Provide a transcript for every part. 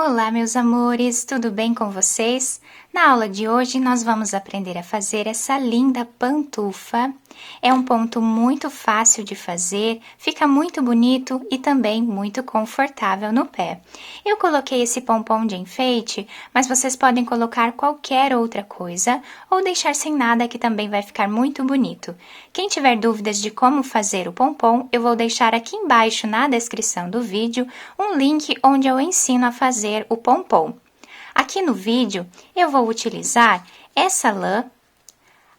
Olá, meus amores, tudo bem com vocês? Na aula de hoje, nós vamos aprender a fazer essa linda pantufa. É um ponto muito fácil de fazer, fica muito bonito e também muito confortável no pé. Eu coloquei esse pompom de enfeite, mas vocês podem colocar qualquer outra coisa ou deixar sem nada que também vai ficar muito bonito. Quem tiver dúvidas de como fazer o pompom, eu vou deixar aqui embaixo na descrição do vídeo um link onde eu ensino a fazer o pompom. Aqui no vídeo, eu vou utilizar essa lã,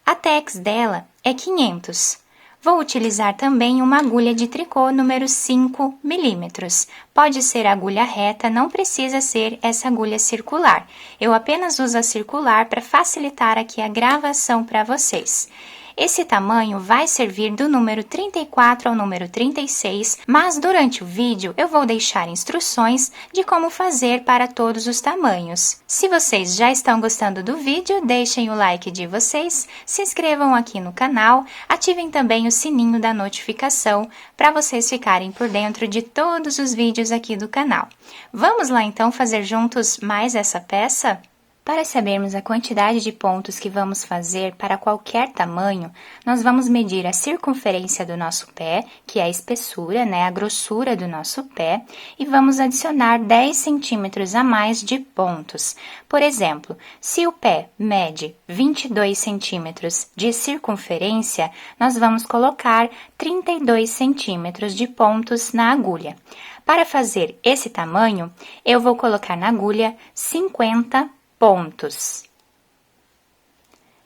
a tex dela é 500. Vou utilizar também uma agulha de tricô número 5 milímetros. Pode ser agulha reta, não precisa ser essa agulha circular. Eu apenas uso a circular para facilitar aqui a gravação para vocês. Esse tamanho vai servir do número 34 ao número 36, mas durante o vídeo eu vou deixar instruções de como fazer para todos os tamanhos. Se vocês já estão gostando do vídeo, deixem o like de vocês, se inscrevam aqui no canal, ativem também o sininho da notificação para vocês ficarem por dentro de todos os vídeos aqui do canal. Vamos lá então fazer juntos mais essa peça? Para sabermos a quantidade de pontos que vamos fazer para qualquer tamanho, nós vamos medir a circunferência do nosso pé, que é a espessura, a grossura do nosso pé, e vamos adicionar 10 centímetros a mais de pontos. Por exemplo, se o pé mede 22 centímetros de circunferência, nós vamos colocar 32 centímetros de pontos na agulha. Para fazer esse tamanho, eu vou colocar na agulha 50 pontos,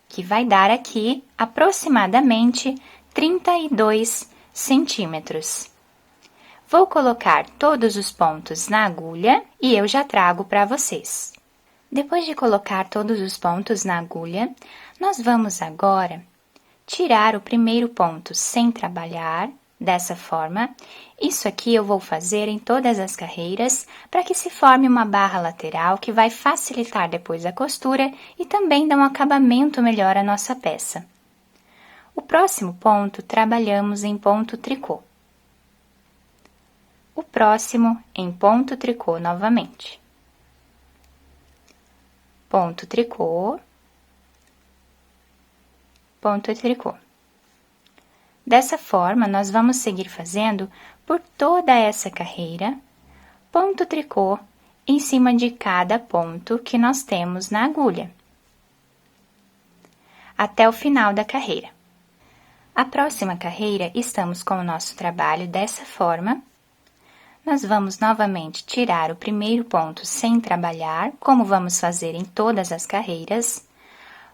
que vai dar aqui aproximadamente 32 centímetros. Vou colocar todos os pontos na agulha e eu já trago para vocês. Depois de colocar todos os pontos na agulha, nós vamos agora tirar o primeiro ponto sem trabalhar, dessa forma. Isso aqui eu vou fazer em todas as carreiras para que se forme uma barra lateral que vai facilitar depois a costura e também dar um acabamento melhor à nossa peça. O próximo ponto trabalhamos em ponto tricô. O próximo em ponto tricô novamente. Ponto tricô, ponto tricô. Dessa forma, nós vamos seguir fazendo por toda essa carreira, ponto tricô em cima de cada ponto que nós temos na agulha, até o final da carreira. A próxima carreira, estamos com o nosso trabalho dessa forma. Nós vamos novamente tirar o primeiro ponto sem trabalhar, como vamos fazer em todas as carreiras.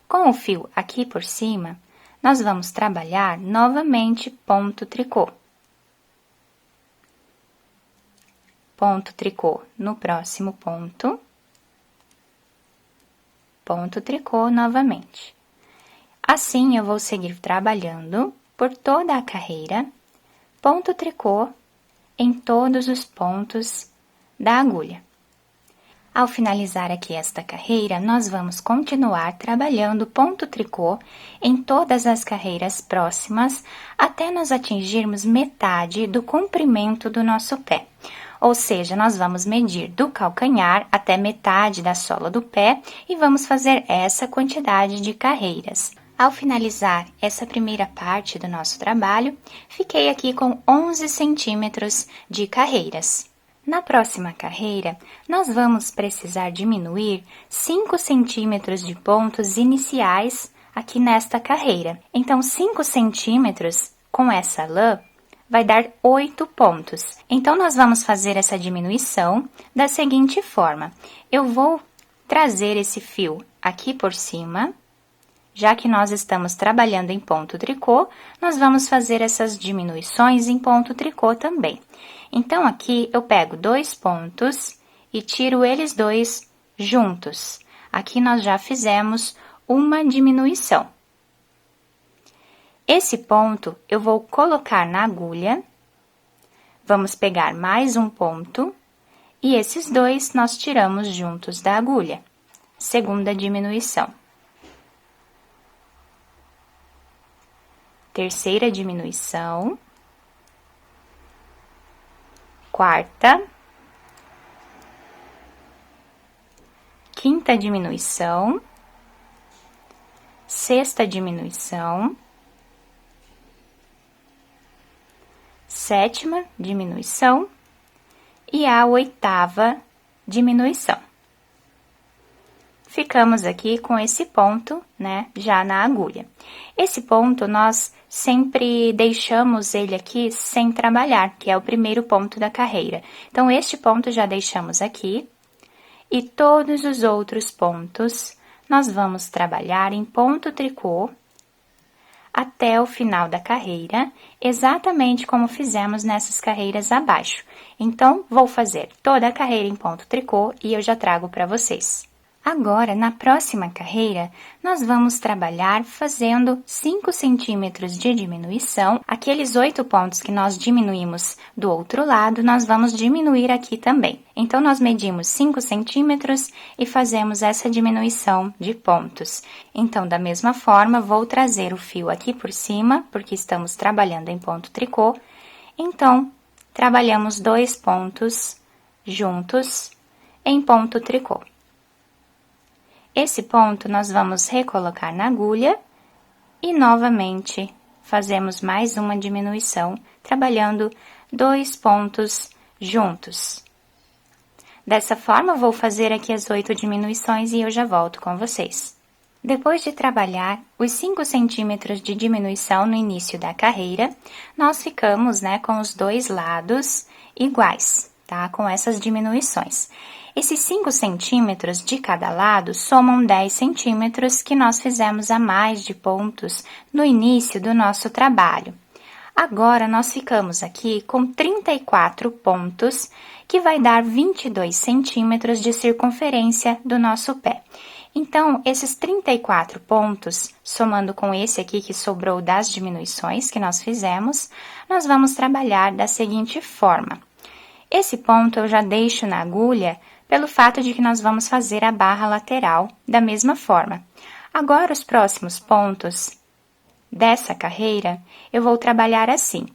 Com o fio aqui por cima, nós vamos trabalhar novamente ponto tricô. Ponto tricô no próximo ponto. Ponto tricô novamente. Assim, eu vou seguir trabalhando por toda a carreira, ponto tricô em todos os pontos da agulha. Ao finalizar aqui esta carreira, nós vamos continuar trabalhando ponto tricô em todas as carreiras próximas, até nós atingirmos metade do comprimento do nosso pé. Ou seja, nós vamos medir do calcanhar até metade da sola do pé e vamos fazer essa quantidade de carreiras. Ao finalizar essa primeira parte do nosso trabalho, fiquei aqui com 11 centímetros de carreiras. Na próxima carreira, nós vamos precisar diminuir 5 centímetros de pontos iniciais aqui nesta carreira. Então, 5 centímetros com essa lã vai dar 8 pontos. Então, nós vamos fazer essa diminuição da seguinte forma. Eu vou trazer esse fio aqui por cima. Já que nós estamos trabalhando em ponto tricô, nós vamos fazer essas diminuições em ponto tricô também. Então, aqui eu pego 2 pontos e tiro eles dois juntos. Aqui nós já fizemos uma diminuição. Esse ponto eu vou colocar na agulha, vamos pegar mais um ponto e esses dois nós tiramos juntos da agulha. Segunda diminuição. Terceira diminuição, quarta, quinta diminuição, sexta diminuição, sétima diminuição e a oitava diminuição. Ficamos aqui com esse ponto, né, já na agulha. Esse ponto nós sempre deixamos ele aqui sem trabalhar, que é o primeiro ponto da carreira. Então, este ponto já deixamos aqui e todos os outros pontos nós vamos trabalhar em ponto tricô até o final da carreira, exatamente como fizemos nessas carreiras abaixo. Então, vou fazer toda a carreira em ponto tricô e eu já trago para vocês. Agora, na próxima carreira, nós vamos trabalhar fazendo 5 centímetros de diminuição. Aqueles 8 pontos que nós diminuímos do outro lado, nós vamos diminuir aqui também. Então, nós medimos 5 centímetros e fazemos essa diminuição de pontos. Então, da mesma forma, vou trazer o fio aqui por cima, porque estamos trabalhando em ponto tricô. Então, trabalhamos 2 pontos juntos em ponto tricô. Esse ponto nós vamos recolocar na agulha e novamente fazemos mais uma diminuição, trabalhando 2 pontos juntos. Dessa forma, vou fazer aqui as 8 diminuições e eu já volto com vocês. Depois de trabalhar os 5 centímetros de diminuição no início da carreira, nós ficamos, né, com os dois lados iguais, tá? Com essas diminuições. Esses 5 centímetros de cada lado somam 10 centímetros que nós fizemos a mais de pontos no início do nosso trabalho. Agora, nós ficamos aqui com 34 pontos, que vai dar 22 centímetros de circunferência do nosso pé. Então, esses 34 pontos, somando com esse aqui que sobrou das diminuições que nós fizemos, nós vamos trabalhar da seguinte forma. Esse ponto eu já deixo na agulha pelo fato de que nós vamos fazer a barra lateral da mesma forma. Agora, os próximos pontos dessa carreira, eu vou trabalhar assim.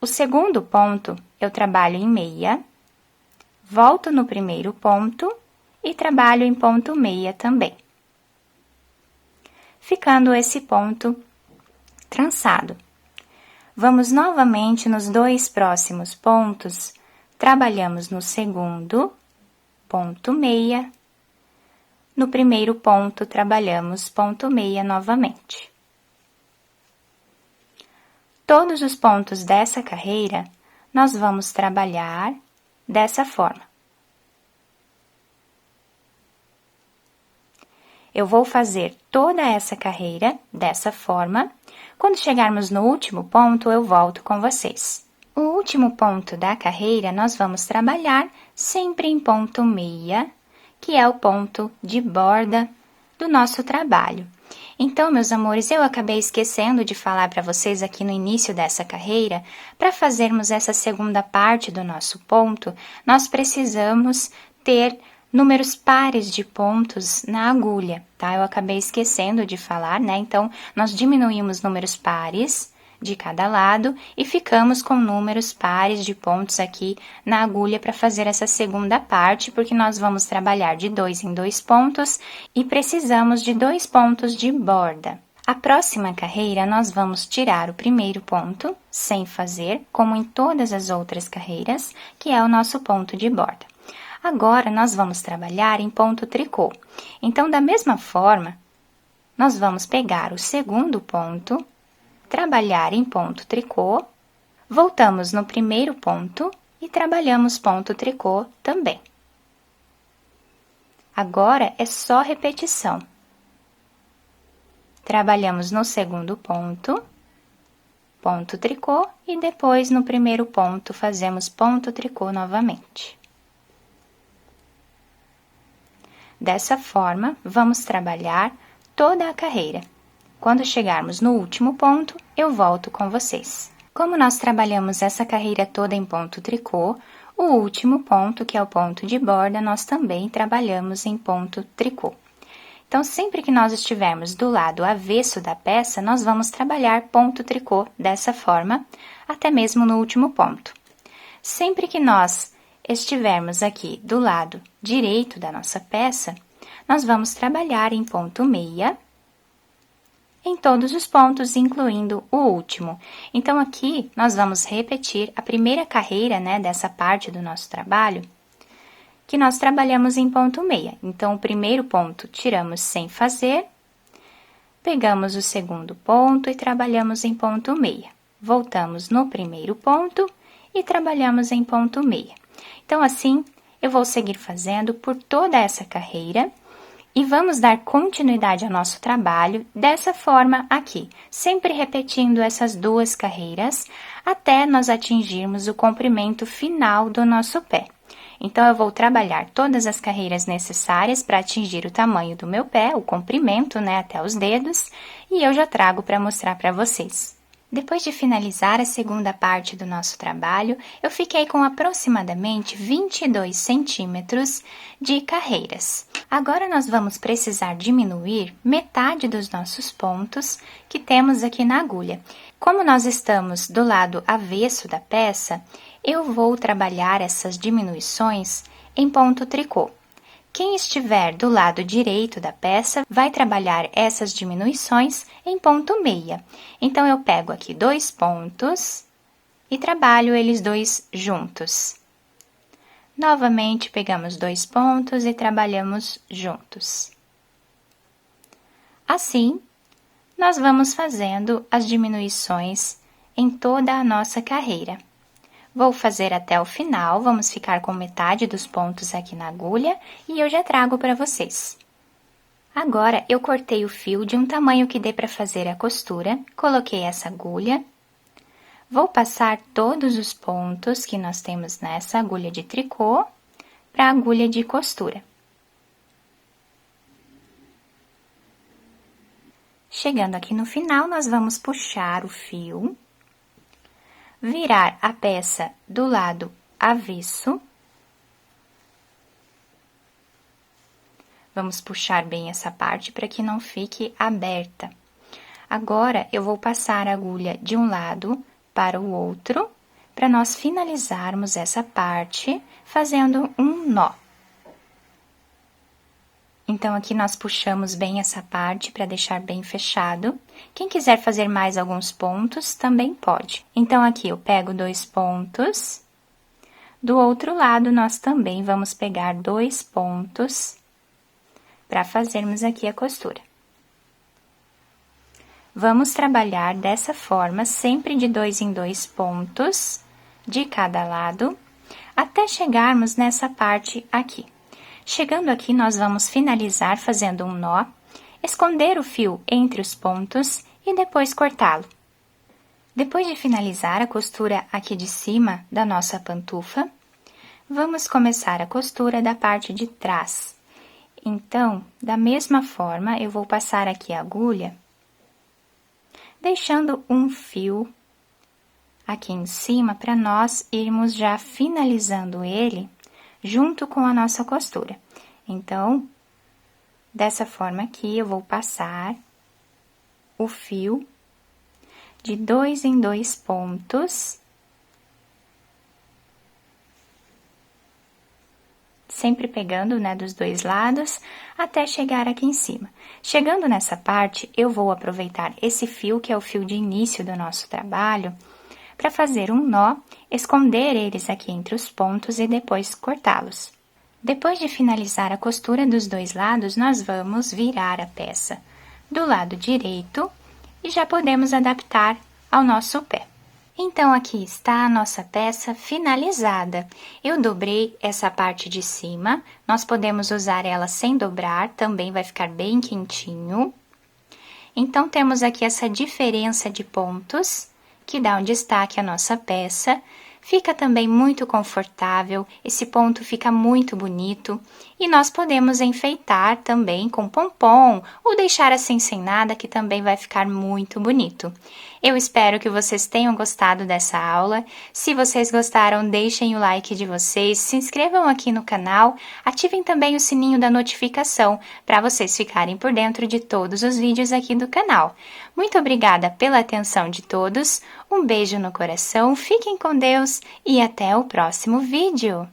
O segundo ponto, eu trabalho em meia, volto no primeiro ponto e trabalho em ponto meia também. Ficando esse ponto trançado. Vamos novamente nos 2 próximos pontos, trabalhamos no segundo, ponto meia, no primeiro ponto, trabalhamos ponto meia novamente. Todos os pontos dessa carreira, nós vamos trabalhar dessa forma. Eu vou fazer toda essa carreira dessa forma. Quando chegarmos no último ponto, eu volto com vocês. O último ponto da carreira, nós vamos trabalhar sempre em ponto meia, que é o ponto de borda do nosso trabalho. Então, meus amores, eu acabei esquecendo de falar para vocês aqui no início dessa carreira, para fazermos essa segunda parte do nosso ponto, nós precisamos ter números pares de pontos na agulha, tá? Eu acabei esquecendo de falar, né? Então, nós diminuímos números pares de cada lado e ficamos com números pares de pontos aqui na agulha para fazer essa segunda parte, porque nós vamos trabalhar de 2 em 2 pontos e precisamos de 2 pontos de borda. A próxima carreira, nós vamos tirar o primeiro ponto, sem fazer, como em todas as outras carreiras, que é o nosso ponto de borda. Agora, nós vamos trabalhar em ponto tricô. Então, da mesma forma, nós vamos pegar o segundo ponto, trabalhar em ponto tricô, voltamos no primeiro ponto e trabalhamos ponto tricô também. Agora, é só repetição. Trabalhamos no segundo ponto, ponto tricô, e depois no primeiro ponto fazemos ponto tricô novamente. Dessa forma, vamos trabalhar toda a carreira. Quando chegarmos no último ponto, eu volto com vocês. Como nós trabalhamos essa carreira toda em ponto tricô, o último ponto, que é o ponto de borda, nós também trabalhamos em ponto tricô. Então, sempre que nós estivermos do lado avesso da peça, nós vamos trabalhar ponto tricô dessa forma, até mesmo no último ponto. Sempre que nós estivermos aqui do lado direito da nossa peça, nós vamos trabalhar em ponto meia, em todos os pontos, incluindo o último. Então, aqui, nós vamos repetir a primeira carreira, né, dessa parte do nosso trabalho, que nós trabalhamos em ponto meia. Então, o primeiro ponto tiramos sem fazer, pegamos o segundo ponto e trabalhamos em ponto meia. Voltamos no primeiro ponto e trabalhamos em ponto meia. Então, assim, eu vou seguir fazendo por toda essa carreira e vamos dar continuidade ao nosso trabalho dessa forma aqui, sempre repetindo essas duas carreiras até nós atingirmos o comprimento final do nosso pé. Então, eu vou trabalhar todas as carreiras necessárias para atingir o tamanho do meu pé, o comprimento, né, até os dedos, e eu já trago para mostrar para vocês. Depois de finalizar a segunda parte do nosso trabalho, eu fiquei com aproximadamente 22 centímetros de carreiras. Agora, nós vamos precisar diminuir metade dos nossos pontos que temos aqui na agulha. Como nós estamos do lado avesso da peça, eu vou trabalhar essas diminuições em ponto tricô. Quem estiver do lado direito da peça vai trabalhar essas diminuições em ponto meia. Então, eu pego aqui 2 pontos e trabalho eles dois juntos. Novamente, pegamos 2 pontos e trabalhamos juntos. Assim, nós vamos fazendo as diminuições em toda a nossa carreira. Vou fazer até o final, vamos ficar com metade dos pontos aqui na agulha e eu já trago para vocês. Agora, eu cortei o fio de um tamanho que dê para fazer a costura, coloquei essa agulha. Vou passar todos os pontos que nós temos nessa agulha de tricô para a agulha de costura. Chegando aqui no final, nós vamos puxar o fio, virar a peça do lado avesso. Vamos puxar bem essa parte para que não fique aberta. Agora, eu vou passar a agulha de um lado para o outro, para nós finalizarmos essa parte fazendo um nó. Então, aqui nós puxamos bem essa parte para deixar bem fechado. Quem quiser fazer mais alguns pontos, também pode. Então, aqui eu pego 2 pontos. Do outro lado, nós também vamos pegar 2 pontos para fazermos aqui a costura. Vamos trabalhar dessa forma, sempre de 2 em 2 pontos de cada lado, até chegarmos nessa parte aqui. Chegando aqui, nós vamos finalizar fazendo um nó, esconder o fio entre os pontos e depois cortá-lo. Depois de finalizar a costura aqui de cima da nossa pantufa, vamos começar a costura da parte de trás. Então, da mesma forma, eu vou passar aqui a agulha, deixando um fio aqui em cima para nós irmos já finalizando ele junto com a nossa costura. Então, dessa forma aqui, eu vou passar o fio de 2 em 2 pontos, sempre pegando, né, dos 2 lados, até chegar aqui em cima. Chegando nessa parte, eu vou aproveitar esse fio, que é o fio de início do nosso trabalho, para fazer um nó, esconder eles aqui entre os pontos e depois cortá-los. Depois de finalizar a costura dos 2 lados, nós vamos virar a peça do lado direito e já podemos adaptar ao nosso pé. Então, aqui está a nossa peça finalizada. Eu dobrei essa parte de cima, nós podemos usar ela sem dobrar, também vai ficar bem quentinho. Então, temos aqui essa diferença de pontos, que dá um destaque à nossa peça. Fica também muito confortável, esse ponto fica muito bonito e nós podemos enfeitar também com pompom ou deixar assim sem nada, que também vai ficar muito bonito. Eu espero que vocês tenham gostado dessa aula. Se vocês gostaram, deixem o like de vocês, se inscrevam aqui no canal, ativem também o sininho da notificação para vocês ficarem por dentro de todos os vídeos aqui do canal. Muito obrigada pela atenção de todos, um beijo no coração, fiquem com Deus e até o próximo vídeo!